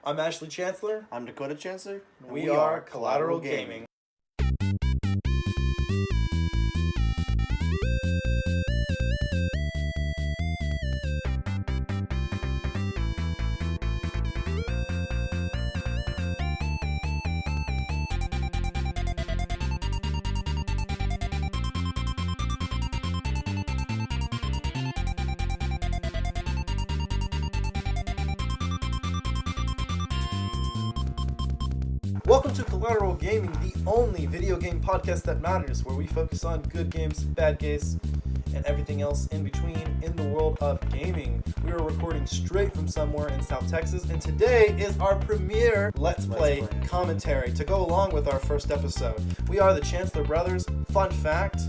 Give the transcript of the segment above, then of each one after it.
I'm Ashley Chancellor. I'm Dakota Chancellor. We are Collateral Gaming. Welcome to Collateral Gaming, the only video game podcast that matters, where we focus on good games, bad games, and everything else in between in the world of gaming. We are recording straight from somewhere in South Texas, and today is our premiere Let's Play commentary to go along with our first episode. We are the Chancellor Brothers. Fun fact,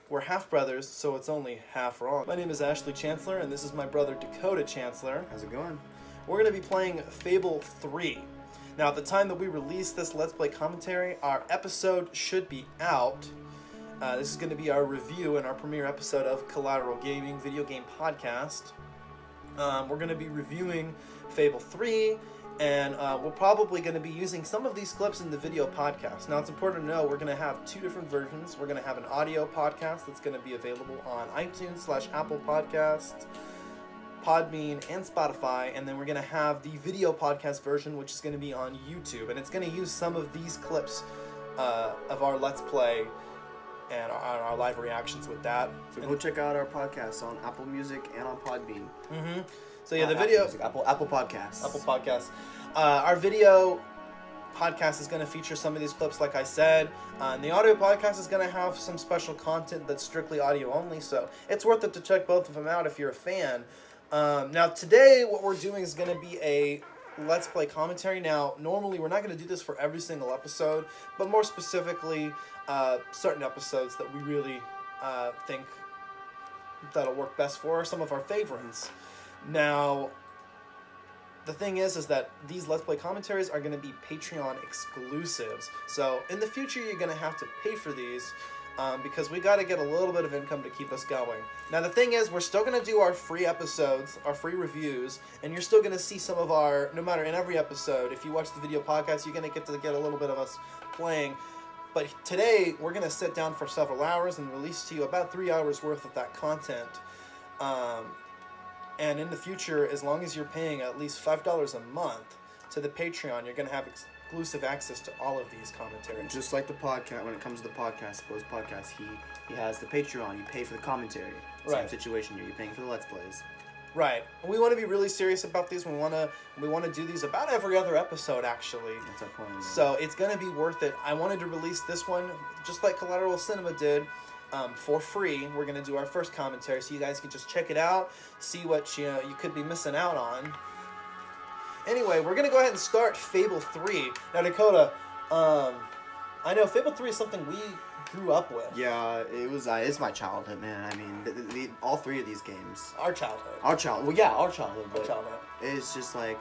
we're half brothers, so it's only half wrong. My name is Ashley Chancellor, and this is my brother Dakota Chancellor. How's it going? We're going to be playing Fable III. Now, at the time that we release this Let's Play commentary, our episode should be out. This is going to be our review and our premiere episode of Collateral Gaming video game podcast. We're going to be reviewing Fable III, and we're probably going to be using some of these clips in the video podcast. Now, it's important to know we're going to have two different versions. We're going to have an audio podcast that's going to be available on iTunes/Apple Podcasts, Podbean, and Spotify, and then we're going to have the video podcast version, which is going to be on YouTube, and it's going to use some of these clips of our Let's Play and our live reactions with that. So go check out our podcast on Apple Music and on Podbean. Mm-hmm. So yeah, the video... Apple Podcasts. Apple Podcasts. Our video podcast is going to feature some of these clips, like I said, and the audio podcast is going to have some special content that's strictly audio only, so it's worth it to check both of them out if you're a fan. Now today what we're doing is going to be a Let's Play commentary. Now normally we're not going to do this for every single episode, but more specifically certain episodes that we really think that'll work best for, some of our favorites. Now the thing is that these Let's Play commentaries are going to be Patreon exclusives, so in the future you're going to have to pay for these. Because we got to get a little bit of income to keep us going. Now the thing is, we're still going to do our free episodes, our free reviews, and you're still going to see some of our, no matter in every episode, if you watch the video podcast, you're going to get a little bit of us playing. But today, we're going to sit down for several hours and release to you about 3 hours worth of that content. And in the future, as long as you're paying at least $5 a month to the Patreon, you're going to have exclusive access to all of these commentaries. Just like the podcast, when it comes to the podcast, he has the Patreon, you pay for the commentary. Same situation here, you're paying for the Let's Plays. Right. We want to be really serious about these. We want to do these about every other episode, actually. That's our point. So it's going to be worth it. I wanted to release this one, just like Collateral Cinema did, for free. We're going to do our first commentary, so you guys can just check it out, see what you could be missing out on. Anyway, we're going to go ahead and start Fable 3. Now, Dakota, I know Fable 3 is something we grew up with. Yeah, it's my childhood, man. I mean, all three of these games. Our childhood. Our childhood. Well, yeah, our childhood. Our childhood. It's just like,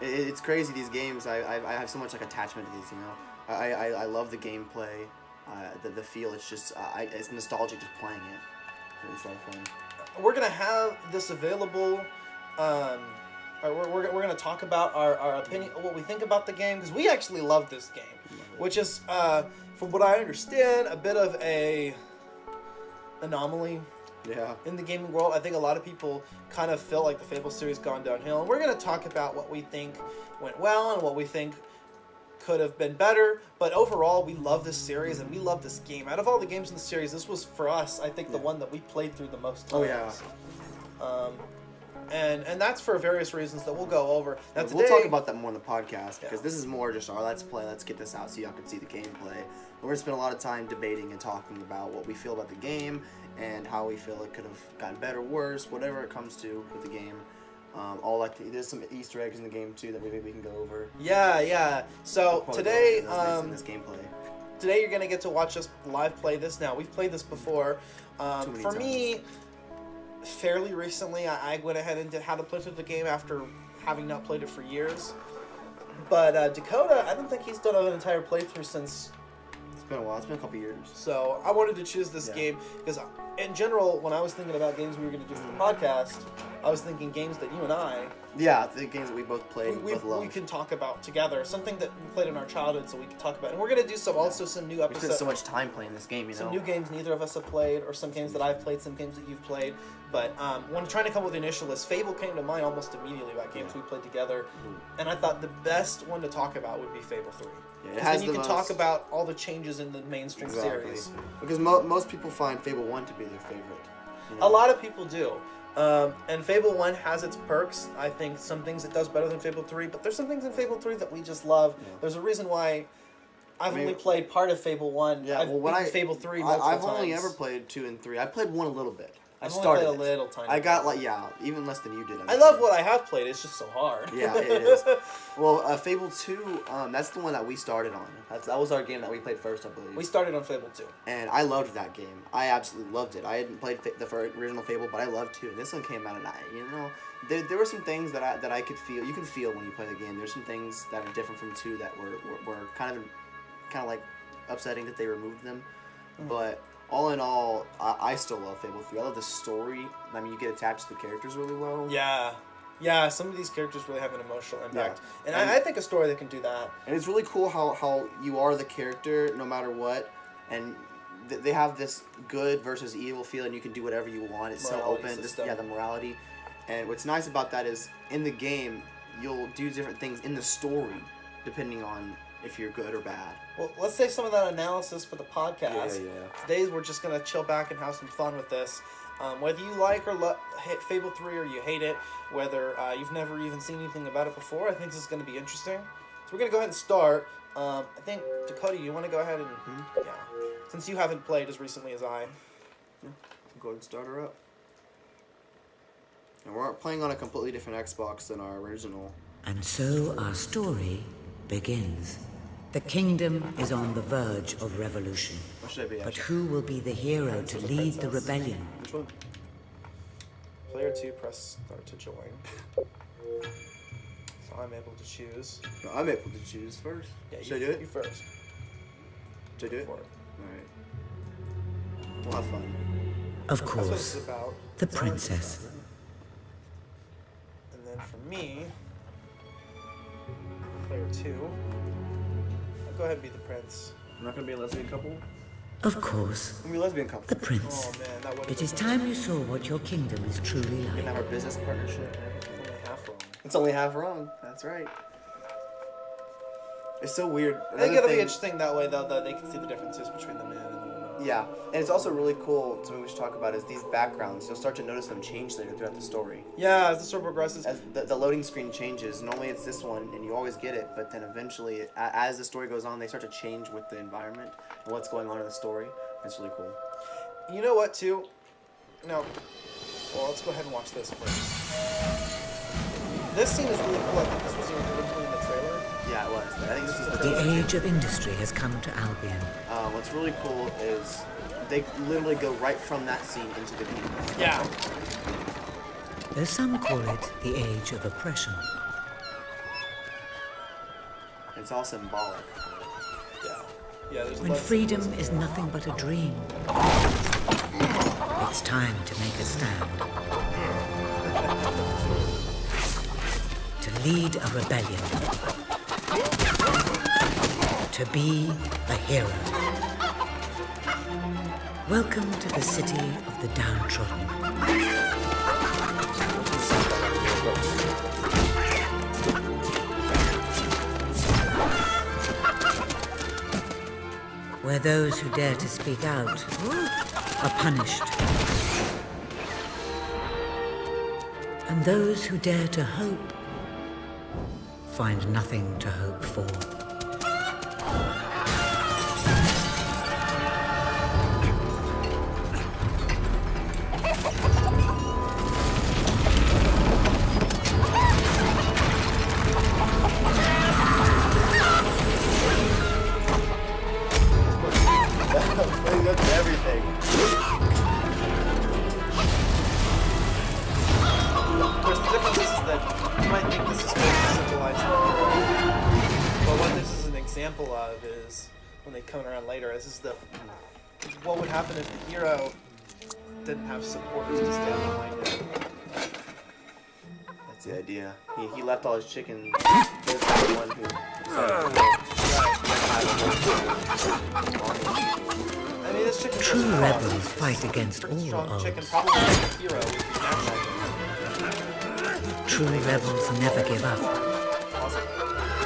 it's crazy, these games. I have so much like attachment to these, you know. I love the gameplay, the feel. It's just, it's nostalgic just playing it. It's a lot of fun. We're going to have this available... We're going to talk about our opinion, what we think about the game, because we actually love this game, which is, from what I understand, a bit of a anomaly in the gaming world. I think a lot of people kind of feel like the Fable series gone downhill, and we're going to talk about what we think went well and what we think could have been better, but overall we love this series and we love this game. Out of all the games in the series, this was, for us, I think the one that we played through the most times. Oh, yeah. And that's for various reasons that we'll go over. Now, today, we'll talk about that more in the podcast, because this is more just our Let's Play. Let's get this out so y'all can see the gameplay. We're going to spend a lot of time debating and talking about what we feel about the game and how we feel it could have gotten better, worse, whatever it comes to with the game. There's some Easter eggs in the game too that maybe we can go over. Yeah. So today, in this gameplay. Today you're going to get to watch us live play this. Now, we've played this before. For me, fairly recently, I went ahead and did how to play through the game after having not played it for years. But Dakota, I don't think he's done an entire playthrough since... It's been a while. It's been a couple years. So I wanted to choose this game because, in general, when I was thinking about games we were going to do for the podcast, I was thinking games that you and I Yeah, the games that we both played, we both love. can talk about together. Something that we played in our childhood, so we can talk about. And we're gonna do some also some new We episodes. spent so much time playing this game, you know. Some new games neither of us have played, or some games that I've played, some games that you've played. But when trying to come up with the initial list, Fable came to mind almost immediately about games we played together. And I thought the best one to talk about would be Fable 3. Yeah, it Because has then you the can talk about all the changes in the mainstream series. Because most people find Fable 1 to be their favorite. You know? A lot of people do. And Fable 1 has its perks. I think some things it does better than Fable 3, but there's some things in Fable 3 that we just love. Yeah. There's a reason why I've only played part of Fable 1. Yeah, I've beaten Fable 3 multiple times. I've only ever played 2 and 3. I played 1 a little bit. I've only played a little tiny I got even less than you did. I love what I have played. It's just so hard. Yeah, it is. Well, Fable 2, that's the one that we started on. That was our game that we played first, I believe. We started on Fable 2. And I loved that game. I absolutely loved it. I hadn't played the original Fable, but I loved 2. And this one came out, and there were some things that I could feel. You can feel when you play the game. There's some things that are different from 2 that were kind of like upsetting that they removed them. But all in all, I still love Fable 3. I love the story. I mean, you get attached to the characters really well. Yeah, some of these characters really have an emotional impact. Yeah. And I think a story that can do that. And it's really cool how you are the character no matter what. And they have this good versus evil feel, and you can do whatever you want. It's morality so open. The morality. And what's nice about that is, in the game, you'll do different things in the story, depending on if you're good or bad. Well, let's save some of that analysis for the podcast. Yeah. Today we're just going to chill back and have some fun with this. Whether you like or hate Fable 3 or you hate it, whether you've never even seen anything about it before, I think this is going to be interesting. So we're going to go ahead and start. I think, Dakota, you want to go ahead and... Yeah. Since you haven't played as recently as I. Yeah. Go ahead and start her up. And we're playing on a completely different Xbox than our original. And so our story begins. The kingdom is on the verge of revolution. What should I be, but who will be the hero to lead the rebellion? Which one? Player 2, press start to join. So I'm able to choose. No, I'm able to choose first. Yeah, should I do it? You first. Should I do it? For it. Alright. We'll have fun. Of course, about. the princess. And then for me, player 2, I'll go ahead and be the prince. I'm not going to be a lesbian couple? Of course, I'm going to be a lesbian couple. the prince. Oh man, that would. It is time you saw what your kingdom is truly We can like. have our business partnership. Only half wrong. It's only half wrong. That's right. It's so weird. I think it'll be interesting that way, though, that they can see the differences between the men and the women. Yeah, and it's also really cool, something we should talk about, is these backgrounds. You'll start to notice them change later throughout the story. Yeah, as the story progresses. As the loading screen changes, normally it's this one, and you always get it, but then eventually, as the story goes on, they start to change with the environment and what's going on in the story. It's really cool. You know what, too? No. Well, let's go ahead and watch this first. This scene is really cool. I think this was originally in the trailer. Yeah, it was. I think this is the The age of industry has come to Albion. What's really cool is they literally go right from that scene into the game. Yeah. Though some call it the age of oppression. It's all symbolic. Yeah, there's When freedom is nothing but a dream, it's time to make a stand. To lead a rebellion. To be a hero. Welcome to the city of the downtrodden. Where those who dare to speak out are punished. And those who dare to hope find nothing to hope for. That's everything. There's the difference is that you might think this is supposed to symbolize the hero. But what this is an example of is, when they come around later, is what would happen if the hero didn't have supporters to stand behind him. the idea. He left all his chicken. There's that one who. I mean, this chicken. True rebels fight against all strong chicken. odds. Probably like a hero would be natural. True rebels never give up.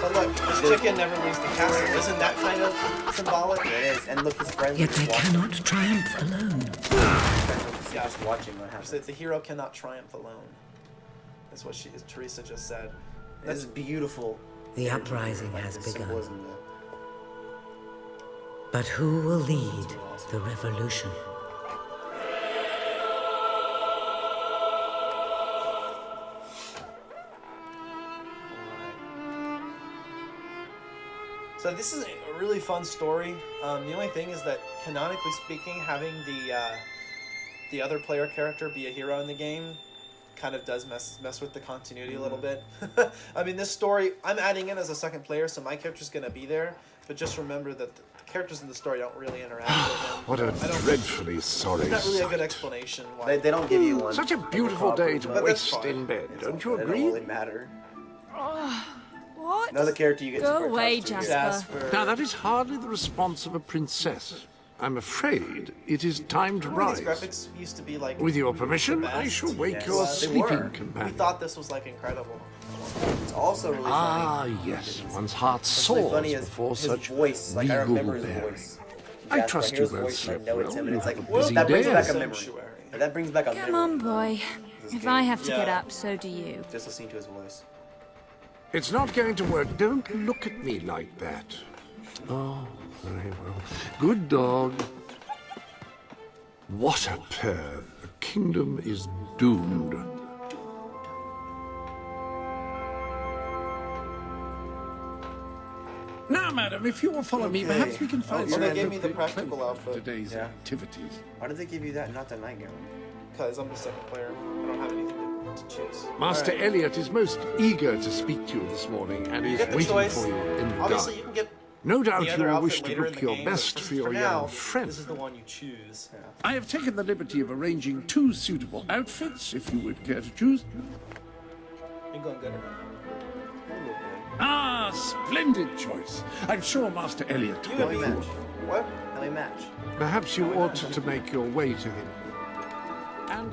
But look, this chicken never leaves the castle. Isn't that kind of symbolic? It is. And look, his friends. Yet they cannot triumph alone. Yeah, just watching what happens. The hero cannot triumph alone. That's what Teresa just said. That's beautiful. The uprising has the begun. symbolism, But who will lead the revolution? So this is a really fun story. The only thing is that, canonically speaking, having the other player character be a hero in the game kind of does mess with the continuity a little bit. I mean, this story, I'm adding in as a second player, so my character's going to be there, but just remember that the characters in the story don't really interact with him. What a dreadfully sorry There's not really a sight. good explanation why. They don't give you one. Such a beautiful day to But that's waste fine. in bed, don't you It agree? don't really matter. What? Another character you get Go super away, attached to. Jasper. Now, that is hardly the response of a princess. I'm afraid it is time to Remember these rise. graphics used to be like. With your permission, the I best? shall wake Yes, your they sleeping were. We companion. thought this was like incredible. It's also really Ah, funny. yes, one's heart What's really soars funny is before his such voice. Like I regal remember his bearing. voice. I Jasper, trust I you hear his both voice so and I know it's well. him, and it's like You have a busy that brings day. back a memory. Sanctuary. That brings back a memory. Come on, boy. This If game. I have to get Yeah. up, so do you. Just listening to his voice. It's not going to work. Don't look at me like that. Oh, very well. Good dog. What a pair. The kingdom is doomed. Now, madam, if you will follow me, Okay. perhaps we can find Oh, they some gave me the appropriate practical clothing for outfit. today's Yeah. activities. Why did they give you that and not the nightgown? Because I'm the second player. I don't have anything to choose. Master Alright. Elliot is most eager to speak to you this morning and You is get the waiting choice. for you in the Obviously, you garden. can get No doubt the you other will outfit wish to later in look the your game, best but for your now, young friend. this is the one you choose. I have taken the liberty of arranging 2 suitable outfits, if you would care to choose. You're going good. Ah, splendid choice. I'm sure Master Elliot You will and me. match. What? How we match? Perhaps you ought to make your way to him. And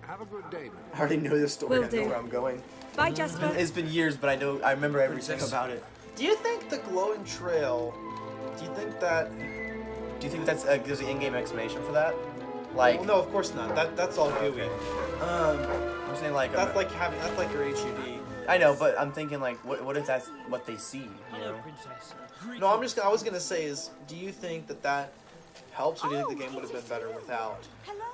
have a good day, man. I already know this story. Will I know do. where I'm going. Bye, Jasper. It's been years, but I remember everything about it. Do you think the glowing trail? Do you think that? Do you think there's an in-game explanation for that? Like, Well, no, of course not. That's all gooey. I'm saying like That's like your HUD. I know, but I'm thinking like, what if that's what they see? You know? No, I was gonna say is, do you think that helps, or do you think the game would have been better without?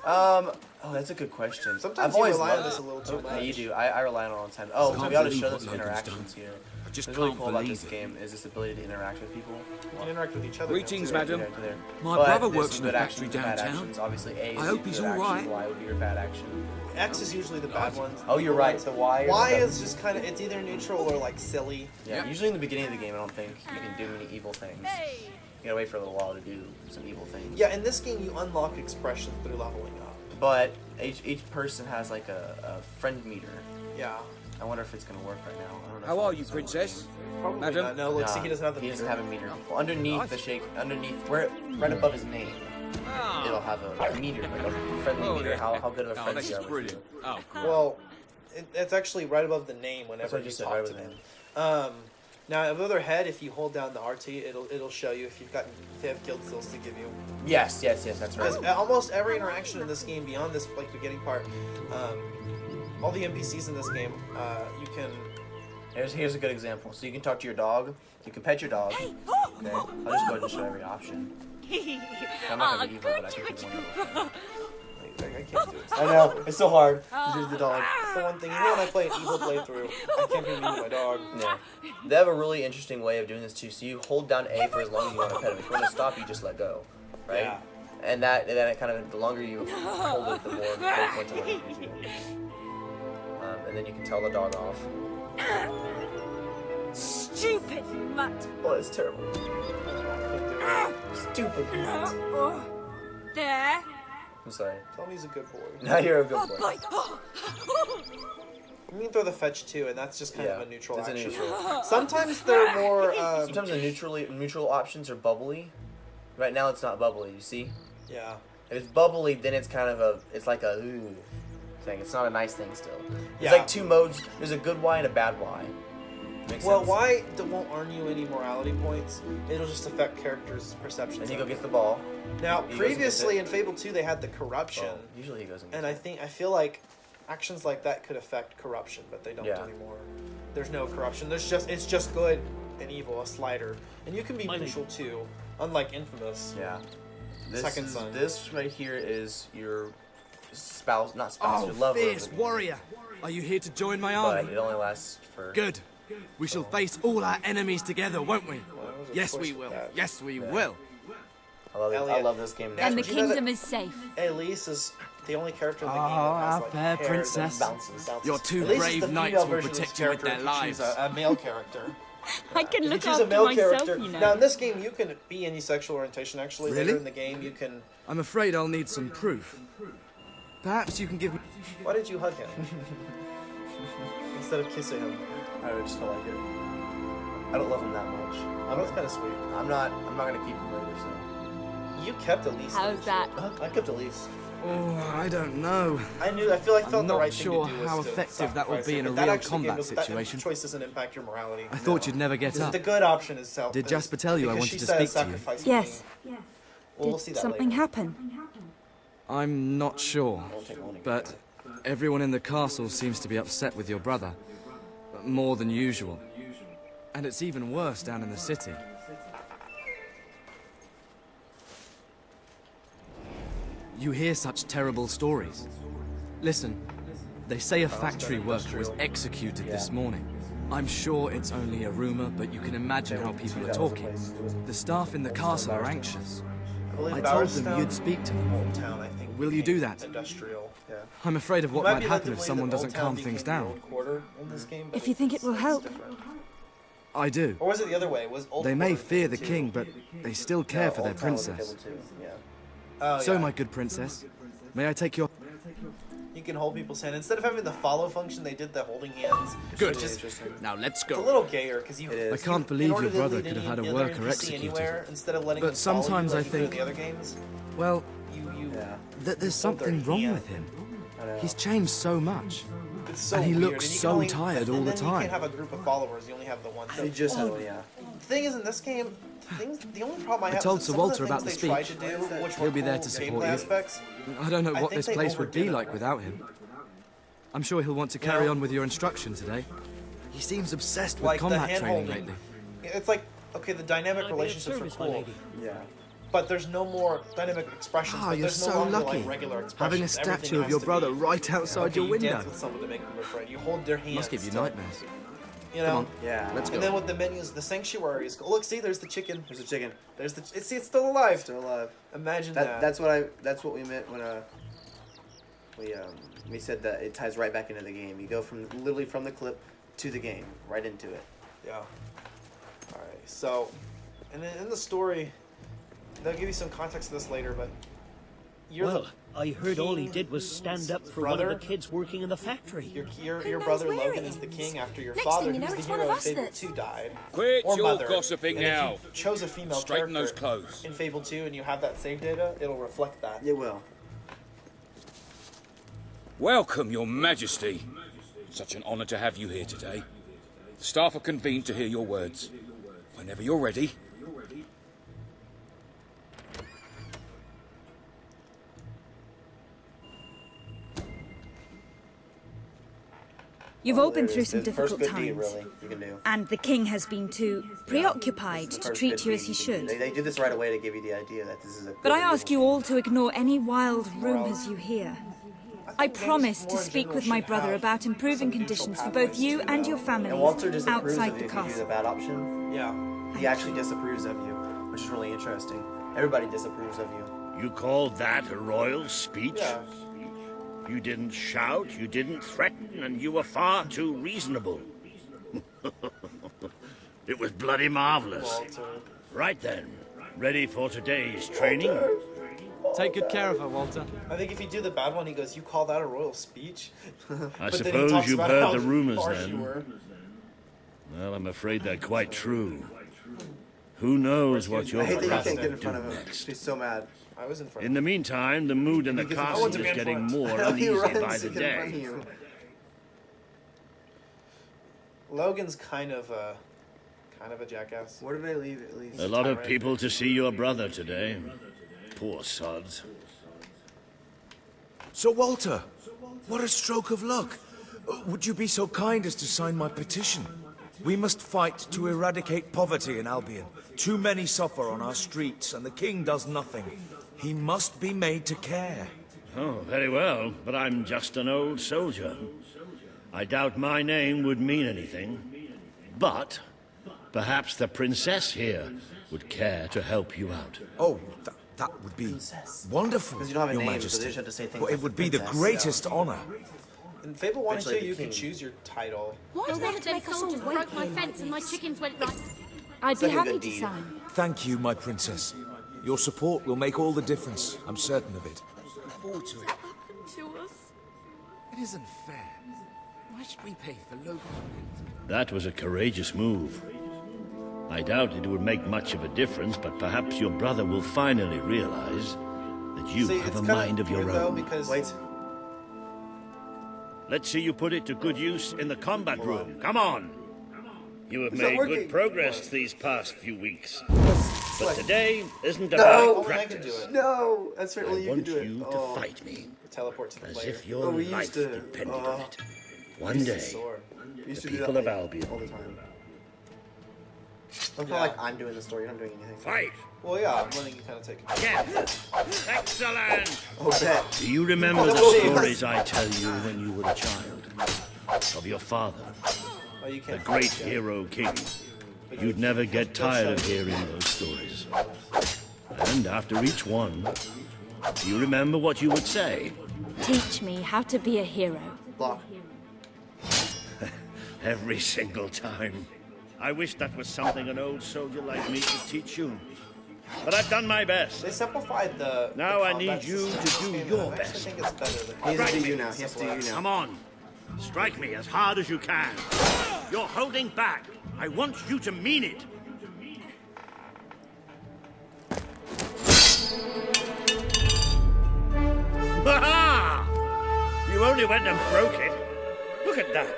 Oh, that's a good question. Sometimes I've you always rely on loved- this a little too Yeah, much. you do. I rely on it all the time. Oh, Can't we ought to believe show what those Logan's interactions done. here. I just What's really can't cool about believe this it. game is this ability to interact with people. You can interact with each other. Greetings, now, too. madam. Yeah, there. My But brother there's works some in a good factory actions and bad downtown. actions. Obviously, A is I your hope he's good all action, right. Y would be your bad action. X is usually the bad ones. Oh, you're right. The Y. Is Y the- is just kind of, it's either neutral or like silly. Yeah. Usually in the beginning of the game, I don't think you can do many evil things. You gotta wait for a little while to do some evil things. Yeah, in this game you unlock expression through leveling up. But each person has like a friend meter. Yeah. I wonder if it's gonna work right now. I don't know. How if are it's you, gonna princess? Probably Madam? not. No, look, Nah, see, he doesn't have the He doesn't meter. have a meter. Well, underneath the shake, right above his name, it'll have a meter, like a friendly meter. How good of a Oh, friend this you is are. brilliant. Oh, great. Well, it's actually right above the name That's whenever what I you just said, talk right to above them. Now above their head, if you hold down the RT, it'll show you if they have guild skills to give you. Yes, that's Because right. almost every interaction in this game, beyond this like beginning part, all the NPCs in this game, you can. Here's a good example. So you can talk to your dog. You can pet your dog. Okay. I'll just go ahead and show every option. I'm not gonna be evil, but I can pick one. I can't do it. I know it's so hard. There's the dog. That's the one thing. Even when I play an evil playthrough, I can't be mean to my dog. Yeah. They have a really interesting way of doing this too. So you hold down A for as long as you want to pet him. If you want to stop, you just let go, right? Yeah. And then it kind of, the longer you hold it, the more gold points it gives you. And then you can tell the dog off. Stupid mutt. Oh, it's terrible. Stupid. There. I'm sorry. Tell me he's a good boy. Now you're a good boy. You can throw the fetch too, and that's just kind of a neutral it's a action. neutral. Sometimes they're more. Sometimes the neutral options are bubbly. Right now it's not bubbly. You see? Yeah. If it's bubbly, then it's kind of it's like a ooh thing. It's not a nice thing still. Yeah. It's like two modes. There's a good Y and a bad Y. Makes Well, sense. why won't earn you any morality points? It'll just affect characters' perceptions. And he of go it. gets the ball. Now, He goes and previously gets in Fable 2, they had the corruption, Oh, usually he goes and gets and I feel like actions like that could affect corruption, but they don't Yeah. anymore. There's no corruption. It's just good and evil, a slider, and you can be neutral too, unlike Infamous. Yeah. Second son. This right here is your spouse, not spouse, your lover. Fierce warrior. Are you here to join my But army? it only lasts for. Good. We shall face all our enemies together, won't we? Well, that was a Yes, choice we with will. that. Yes, we will. I love it. I Elliot. love this game. And the Did you know that- kingdom is safe. Elise is the only character in the game Ah, that has our like fair hair that princess. bounces. Your two Elise is brave the knights female will version of this protect you with character their if you choose lives. a male character. I can If you look choose a after male myself, character, you know. now in this game you can be any sexual orientation. Actually, Really? later in the game you can. I'm afraid I'll need some proof. Perhaps you can give me... Why did you hug him instead of kissing him? I just felt like it. I don't love him that much. That's kind of sweet. I'm not gonna keep him later. So You kept Elise. How's didn't you? that? I kept Elise. Oh, I don't know. I feel like felt I'm the not right sure thing to do. how was to effective that will sacrifice be him, in a but that real actually combat gave- that situation. choice doesn't impact your morality. I thought you'd never get up. The good option is self. Did Jasper tell you I because wanted she to said speak to you? sacrifice Yes. being- Well, we'll see Did that something later. happen? I'm not sure, won't take long to get but everyone in the castle seems to be upset with your brother. More than usual. And it's even worse down in the city. You hear such terrible stories. Listen, they say a factory worker was executed this morning. I'm sure it's only a rumor, but you can imagine how people are talking. The staff in the castle are anxious. I told them you'd speak to them. Old Town, I think. Will you do became that? Industrial. Yeah. I'm afraid of what Might might be like happen the if way someone that Old doesn't Town calm things became the down. Old Quarter in this game, but If you think it it's- will it's help. different. I do. Or was it the other way? Was Old They may Quarter fear the too? king, but they still care for their Old Town was princess. Fable 2, yeah. Oh, So, yeah. my good princess, may I take your... You can hold people's hand instead of having the follow function. They did the holding hands. Good. Which is Interesting. Now let's it's a go. little gayer because you. It is. I can't in believe order your to brother lead could have any had a other worker NPC executed. anywhere, instead of letting But him follow sometimes you I like you do in think- the other games. Well, You. Yeah. there's hold their something wrong hand. with him. I know. He's changed so much. It's so And he weird. looks you can so only, tired all and the then You time. can't have a group of followers. You only have the one. He just had one, yeah. The thing is, in this game, the only problem I have told is Sir some of Walter the about things the they tried speech. to do, which He'll were be there cool to support gameplay you. aspects. I don't know I what think this they place would be overdid it, like though. without him. I'm sure he'll want to carry on with your instruction today. He seems obsessed with Like the combat hand training holding. lately. It's like, okay, the dynamic relationships are cool, Yeah. but there's no more dynamic expressions. Ah, but you're there's no so longer, lucky. Like, regular expressions. Having a Everything statue of has your to brother be, right outside okay, your you window. dance with someone to make them your friend. You hold their hands. Must give you still, nightmares. You know. Come on, Yeah. let's And go. then with the menus, the sanctuary is. Oh, look, see, there's the chicken. There's a chicken. There's the. See, it's still alive. Still alive. Imagine that. That's what we meant when we said that it ties right back into the game. You go literally from the clip to the game, right into it. Yeah. All right. So, and then in the story, they'll give you some context to this later, but you're Well, I heard all he king did was stand up for one brother? of the kids working in the factory. your Who knows brother where Logan it is the is? king after your Next father, thing you know, who's the it's one hero of of us Fable that's- 2, died. Quit Or your mother. gossiping And now. If you chose a female Straighten those character clothes. in Fable 2 and you have that save data, it'll reflect that. It will. Welcome, Your Majesty. Such an honor to have you here today. The staff are convened to hear your words. Whenever you're ready. You've all been There it through is. some The first difficult good deed, times. really, you can do. And the king has been too preoccupied This is the to first treat good you as deed he you can do. should. They do this right away to give you the idea that this is a. But good I ask and you evil all to ignore any wild rumours you hear. I think games promise to more in speak general with my should brother have about improving some neutral conditions for pathways both you to, and your thing. families And Walter disapproves outside of the you if you do the castle. bad option. Yeah. He actually disapproves of you, which is really interesting. Everybody disapproves of you. You called that a royal speech? Yeah. You didn't shout, you didn't threaten, and you were far too reasonable. It was bloody marvelous. Walter. Right then, ready for today's training? Take good care of her, Walter. I think if you do the bad one, he goes, "You call that a royal speech?" I But then he suppose talks you've about heard how the rumors harsh then. you were. Well, I'm afraid they're quite true. Who knows what I your hate that you brother can't get in will front do of him. next. She's so mad. I was in front. In the meantime, the mood in the He gets- I castle want is to be in getting front. more He uneasy runs by to the confront day. you. Logan's kind of a jackass. Where did I leave at least? A lot of people to see your brother today. Poor sods. So, Walter, what a stroke of luck. Would you be so kind as to sign my petition? We must fight to eradicate poverty in Albion. Too many suffer on our streets, and the king does nothing. He must be made to care. Oh, very well, but I'm just an old soldier. I doubt my name would mean anything. But perhaps the princess here would care to help you out. Oh, that would be wonderful, Because you don't have a Your name, Majesty. so they just have to say things Well, it like would be the princess. greatest honor. In Fable 1 and 2, Eventually you the can king. choose your title. Why You'll did have to them make us all soldiers wait broke my here like fence and my this. chickens went right? I'd be like a happy good to deed. sign. Thank you, my princess. Your support will make all the difference. I'm certain of it. Forward to it. To us. It isn't fair. Why should we pay for Logan? That was a courageous move. I doubt it would make much of a difference, but perhaps your brother will finally realize that you See, have it's a kinda mind of your weird, though, own. because Wait. Let's see you put it to good use in the combat room. Come on! You have It's not made working. good progress these past few weeks. But like- today isn't No! about Only I can do practice. it. No! That's right, I only you can want do it. you to Oh. fight me, teleport to the as player. if your Oh, we used life to- depended on it. One Use the day, sword. We used the to do people that of like, Albion. all the time. I feel like I'm doing the story, you're not doing anything. fight! Well, yeah, I'm letting you kind of take it. Yes! Excellent! Oh, bet. Do you remember the Oh, stories I tell you when you were a child? Of your father, Oh, you the can't. great hero king. You'd never get tired of hearing those stories. And after each one, do you remember what you would say? Teach me how to be a hero. Block. Every single time. I wish that was something an old soldier like me could teach you. But I've done my best. They simplified the. Now the I combat need you system to in do this game, your and I actually best. think it's better than He has to Strike do me. you now. He has to do you now. Come on. Strike me as hard as you can. You're holding back. I want you to mean it. Ha! You only went and broke it. Look at that.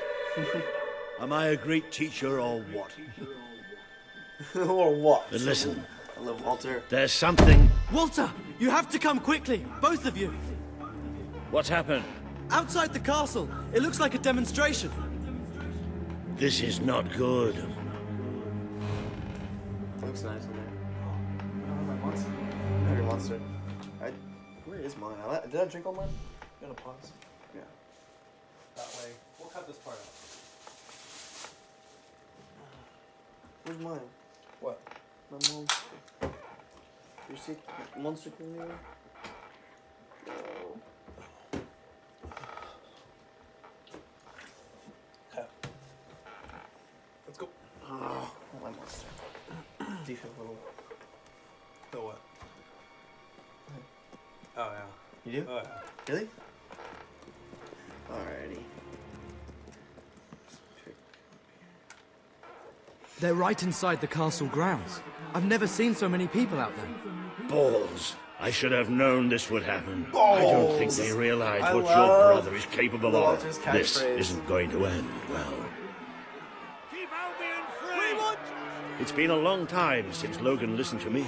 Am I a great teacher or what? Or what? But listen, I love Walter. there's something. Walter, you have to come quickly, both of you. What's happened? Outside the castle, it looks like a demonstration. This is not good. Looks nice in there. No, your monster. Where is mine? Did I drink all mine? I'm gonna pause. Yeah. That way. We'll cut this part out. Where's mine? What? My monster. You see monster king here? Okay. Let's go. Oh, my monster. Do you feel a little? Go what? Oh yeah. You do? Oh yeah. Really? Alrighty. They're right inside the castle grounds. I've never seen so many people out there. Balls. I should have known this would happen. I don't think they realize I what your love brother is capable the of. Walter's This catchphrase. isn't going to end well. Keep Albion free! It's been a long time since Logan listened to me,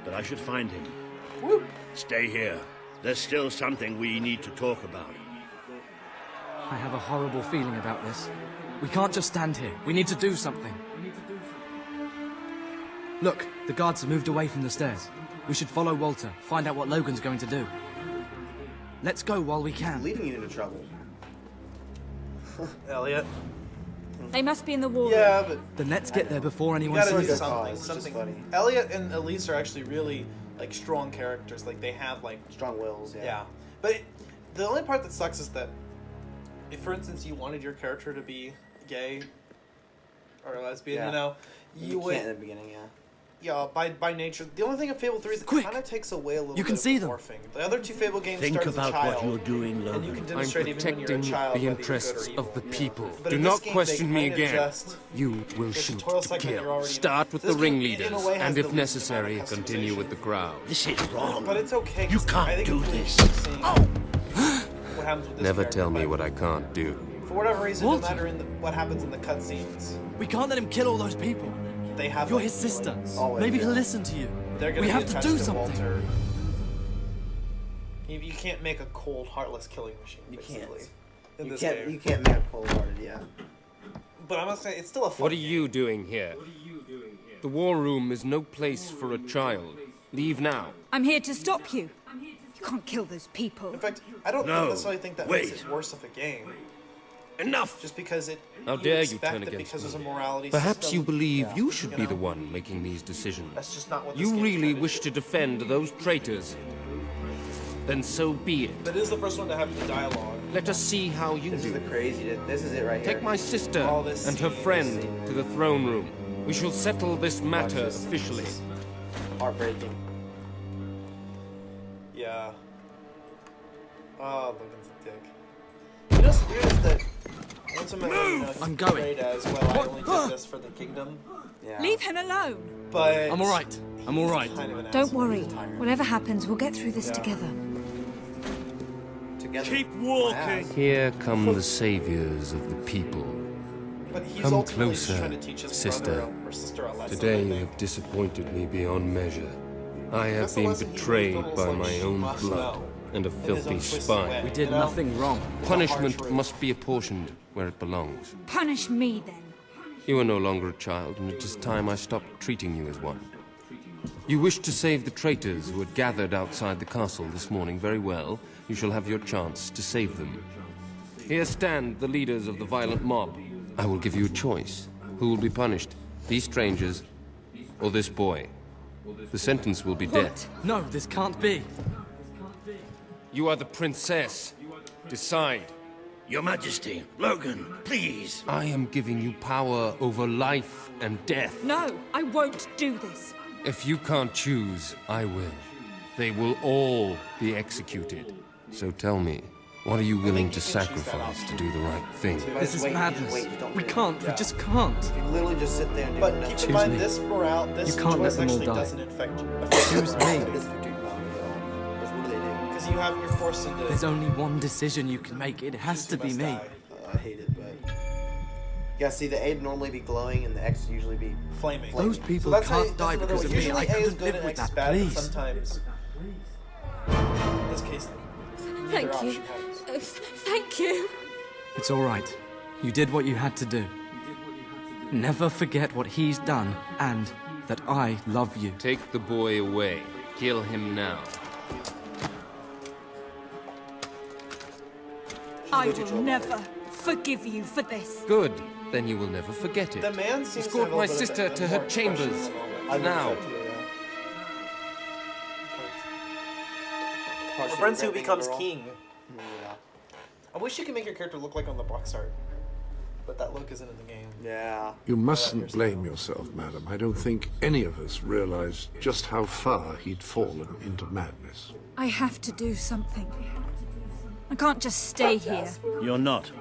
but I should find him. Stay here. There's still something we need to talk about. I have a horrible feeling about this. We can't just stand here. We need to do something. Look, the guards have moved away from the stairs. We should follow Walter, find out what Logan's going to do. Let's go while we can. Leading you into trouble. Elliot. They must be in the wall. Yeah, but Then let's get there before you anyone gotta do sees us. something. Which is Something. funny. Elliot and Elise are actually really like strong characters. Like they have like Strong wills, yeah. yeah. But the only part that sucks is that if, for instance, you wanted your character to be gay or lesbian, Yeah. you know, You would. can't in the beginning, yeah. yeah, by nature, the only thing in Fable 3 is it kind of takes away a little You can bit see of them. morphing. The other two Fable games Think start as a about child, what you're doing, and you Logan. can I'm demonstrate even when you're a protecting child the whether you're interests good or of the evil. people. But Do in this not game, question they me kinda again. just- You will the shoot tutorial to segment you're kill. already- Start with This the game, in a ringleaders, way, has and the if least necessary, amount of continue customization. with the crowd. This is wrong. But it's okay. You 'cause can't I think do it's really this. interesting what happens with this Never character, tell me but what I can't do. For whatever reason, Walter. no matter what happens in the cutscenes, We can't let him kill all those people. they have. You're like, his sister. Always, Maybe yeah. he'll listen to you. They're gonna We be have to attached do something. Walter. You can't make a cold, heartless killing machine. You Basically, can't. in You this can't. game. You can't make a cold-hearted. Yeah. But I must say, it's still a fun What are you doing here? The war room is no place for a child. Leave now. I'm here to stop you. You can't kill those people. In fact, I don't No, necessarily think that wait. makes it worse of a game. Enough! Just because it. How dare you expect turn that against because me. there's a morality Perhaps system. you believe Yeah, you should be know? the one making these decisions. That's just not what this You game's really trying to wish do. to defend those traitors? Then so be it. But it is the first one to have the dialogue. Let us see how you This is do. the crazy. This is it right here. Take my sister All this and her scene, friend this to the throne room. We shall settle this matter this. officially. Heartbreaking. Yeah. Oh, Logan's a dick. You know what's weird is that ultimately, you know, he's I'm going. portrayed as, well, I only did this for the kingdom. Yeah. Leave him alone. But I'm all right. I'm all right. kind of an Don't asshole. worry. He's a tyrant. Whatever happens, we'll get through this Yeah. together. Together. Keep walking. Here come the saviors of the people. But he's Come ultimately just closer, trying to teach his sister. brother or sister a lesson. Today I you think. have disappointed me beyond measure. I have That's the been lesson he betrayed feels by like my she own must blood know and a in his filthy own twisted spy. way. We did You know? nothing wrong. It's a Punishment hard truth. must be apportioned where it belongs. Punish me then. You are no longer a child, and it is time I stopped treating you as one. You wish to save the traitors who had gathered outside the castle this morning. Very well. You shall have your chance to save them. Here stand the leaders of the violent mob. I will give you a choice. Who will be punished? These strangers or this boy? The sentence will be death. No, this can't be. You are the princess. Decide. Your Majesty, Logan, please. I am giving you power over life and death. No, I won't do this. If you can't choose, I will. They will all be executed. So tell me, what are you willing to sacrifice to do the right thing? This is Wait, madness. wait, don't We do it. can't. We just can't. You literally just sit there and do But nothing. keep in mind, me. this morale, this You can't let choice them all actually die. doesn't affect Choose me. It is 15 pounds, though. Because what do they do? because you have you're forced into. There's only one decision you can make. It has to who be must me. die. I hate it, but yeah. See, the A would normally be glowing, and the X would usually be. Flaming. Those people that's can't that's die another because way. of me. Usually I A is couldn't good live and with X is that, bad, please. but sometimes. In this case, Thank neither you. option happens. Thank you. It's all right. You did what you had to do. Never forget what he's done, and that I love you. Take the boy away. Kill him now. I will never forgive you for this. Good. Then you will never forget The it. man seems Escort to have a my little bit sister of to a her more chambers. expression at the moment. I agree Now. with that too, yeah. Or Brent's who becomes Girl. king. Yeah. I wish you could make your character look like on the box art, but that look isn't in the game. Yeah. Oh, You mustn't blame yourself, madam. I don't think any of us realized just how far he'd fallen into madness. I have to do something. I can't just stay here. You're not.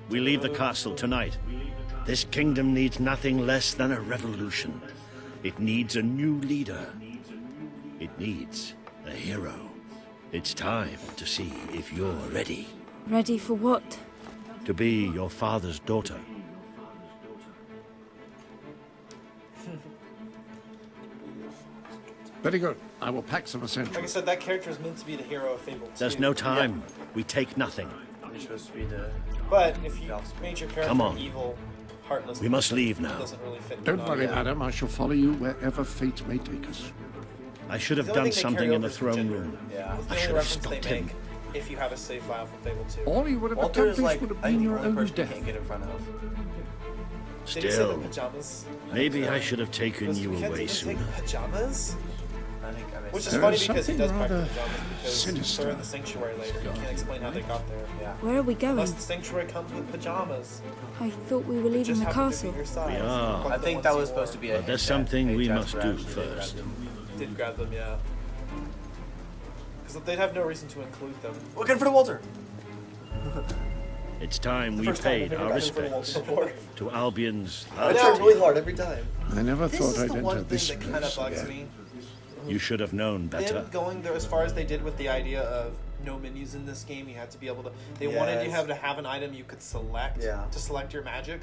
We leave the castle tonight. This kingdom needs nothing less than a revolution. It needs a new leader. It needs a hero. It's time to see if you're ready Ready for what? to be your father's daughter. Very good. I will pack some Like I essentials. said, that character is meant to be the hero of Fable 2. There's no time. We take nothing. You're supposed to be the. But if you made your character Come on. evil, heartless, We must leave it now. doesn't really fit. Don't the worry, novel. madam. I shall follow you wherever fate may take us. I should have The only done thing they something carry in the over is throne gender. room. Yeah, it's the I only should have reference stopped they him. make if you have a save file from Fable 2. All you would have Walter is accomplished like, would have I think been the your only own person you death. can't get in front of. Did he say the Still, pajamas? maybe I should have taken Because you we can't away even sooner. take pajamas? Which is There funny is because he something does pack the rather pajamas because sinister they're in the sanctuary later. You can't explain how they got there. Yeah. Where are we going? Unless the sanctuary comes with pajamas. I thought we were leaving Just the happen to castle. be your size. We are. Like I the think ones that you was wore. supposed to be a But there's hint something that we Jasper must do actually did first. grab them. Did grab them, yeah. Because they'd have no reason to include them. Looking for the Walter. It's time we First time paid I've ever our gotten for the respects before. to Albion's I last tried really king. hard every time. I never This thought is I'd the enter one thing this that kind of place bugs again. me. You should have known better. Them going there as far as they did with the idea of no menus in this game. You had to be able to. They wanted you to have an item you could select to select your magic.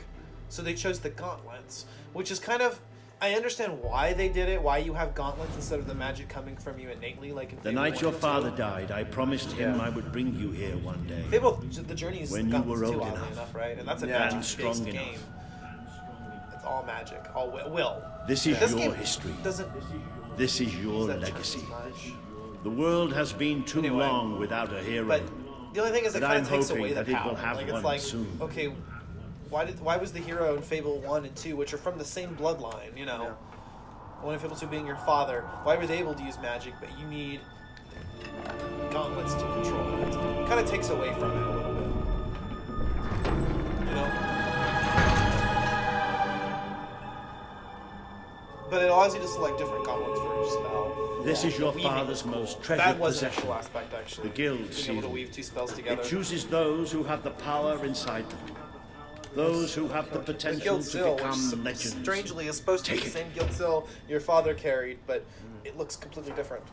So they chose the gauntlets, which is kind of. I understand why they did it. Why you have gauntlets instead of the magic coming from you innately, like in The Fable night 1 your and 2. father died, I promised him I would bring you here one day. Fable, the journey is When you gauntlets were too, old oddly enough. enough, right? And that's a And magic-based strong game. enough. It's all magic, all will. This is This your game history. Doesn't This is your that legacy. too much. The world has been too Anyway. long without a hero. But the only thing is, it But kind I'm of takes hoping away the that it will power. have Like one it's like, soon. okay, why was the hero in Fable 1 and 2, which are from the same bloodline, you know? One in Fable 2 being your father. Why were they able to use magic, but you need gauntlets to control it? It kind of takes away from it a little bit. You know? But it allows you to select different gauntlets for each spell. This is your The weaving father's was cool. most treasured That was a possession. cool aspect, actually. The guild Being able to seal. weave two spells together. It chooses those who have the power inside them. Those who have the The potential Guild to Seal, become which legends. strangely is supposed to be Take the it. same Guild Seal your father carried, but it looks completely different.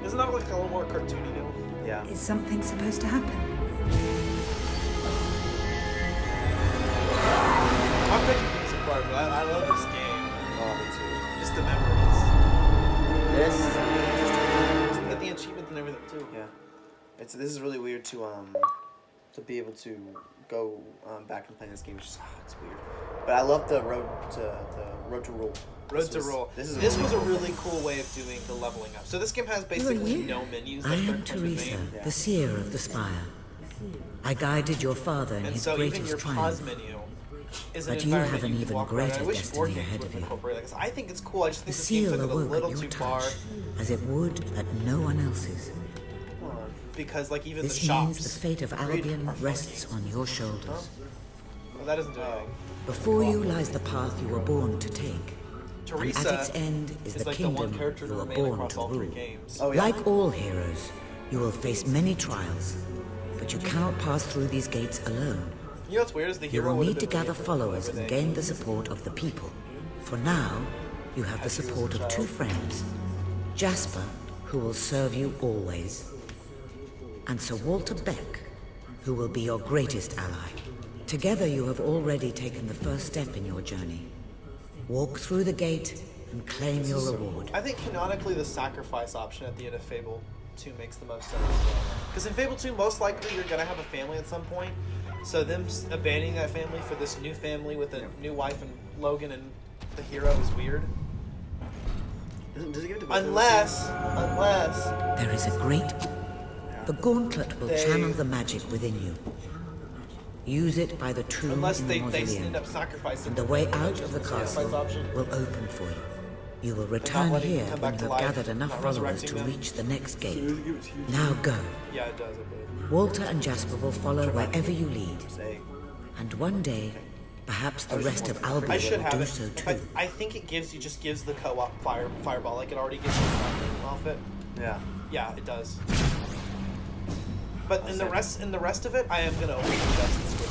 Isn't that like a little more cartoony now? Yeah. Is something supposed to happen? I'm picking things apart, but I love this game. Oh, me too. Just the memories. This. Just get the achievements and everything too. Yeah. This is really weird to be able to go back and play this game. It's just it's weird. But I love the road to rule. This was a really cool way of doing the leveling up. So this game has basically no menus. I That's their am claim to Teresa, fame. the seer of the spire. I guided your father in And his so even greatest your triumph. pause menu is an But you environment have an you can even walk around. greater I wish board destiny games ahead would of you. incorporate that, 'cause I think it's cool. I just The think this game seal took it a awoke little at your too far. touch, as it would at no one else's. Because like even This the shops. means the fate of Albion are rests on your shoulders. Well, that doesn't do anything. Before you lies the path you were born to take. Teresa and at its end is the like the one kingdom character you to were remain born across to all three rule. games. Like all heroes, you will face many trials, but you cannot pass through these gates alone. You know what's weird is the You hero will would need have to been gather really followers over and there. gain the support of the people. For now, you have the support of two friends. Jasper, who will serve you always, and Sir Walter Beck, who will be your greatest ally. Together you have already taken the first step in your journey. Walk through the gate and claim your reward. I think canonically the sacrifice option at the end of Fable 2 makes the most sense. Because in Fable 2, most likely you're going to have a family at some point. So them abandoning that family for this new family with a new wife and Logan and the hero is weird. Does it give it to Unless There is a great... The gauntlet will channel the magic within you. Use it by the tomb unless in the they mausoleum, end up sacrificing and the way out of the castle sacrifice option. will open for you. You will not return letting you here come when back you to have life, gathered enough not followers resurrecting to them. reach the next gate. Now go. Yeah, it does, I believe. Walter and Jasper will follow wherever you lead. And one day, perhaps the rest of Albion I should will have do it. so In too. fact, I think it just gives the co-op fireball, like it already gives you the off it. Yeah. Yeah, it does. But in the rest of it, I am gonna adjust this quickly.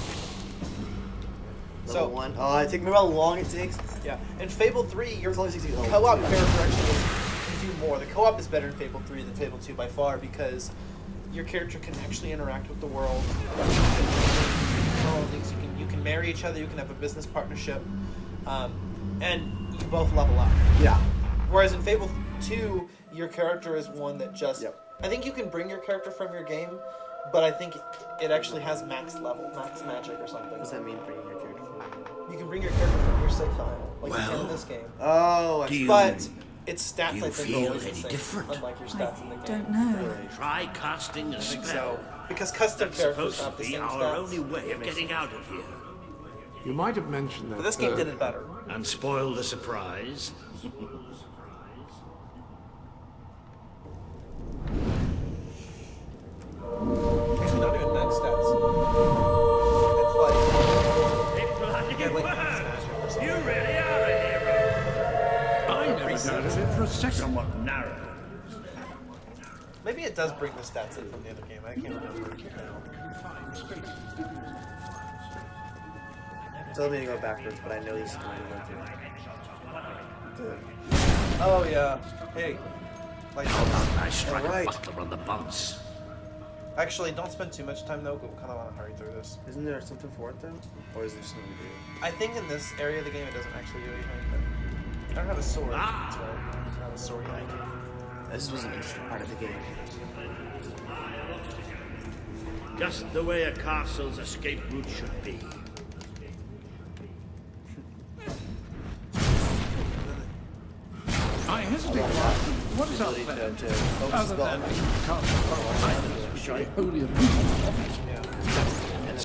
Level 1. Oh, I think remember how long it takes? Yeah. In Fable 3, your only 60 co-op levels. character actually can do more. The co-op is better in Fable 3 than Fable 2 by far because your character can actually interact with the world. You can marry each other. You can have a business partnership, and you both level up. Yeah. Whereas in Fable 2, your character is one that just... I think you can bring your character from your game, but I think it actually has max magic or something. What does that mean, bringing your character from? You can bring your character from your save file, like you can in this game. Oh, but its stats, do I you think, feel are always the any same, different? unlike your stats in the game. Don't know. Try casting a I think spell. so. Because custom That's characters supposed have to the be same our stats. only way of getting out of here. You might have mentioned that. But this game did it better. And spoil the surprise. Actually, not even max stats. It's like... You really are a hero. I never doubted it for a second. Somewhat narrow. Maybe it does bring the stats in from the other game. I can't remember now. Tell me to go backwards, but I know this is what we're going through. Oh, yeah. Hey. Like, I strike Alright. a butler on the bounce. actually, don't spend too much time, though. We kind of want to hurry through this. Isn't there something for it, though? Or is there something to do? I think in this area of the game, it doesn't actually do anything. But I don't have a sword. That's right. I don't have a sword yet. This was an interesting part of the game. Just the way a castle's escape route should be. I hesitate. What is out there? Other than castle, I holy of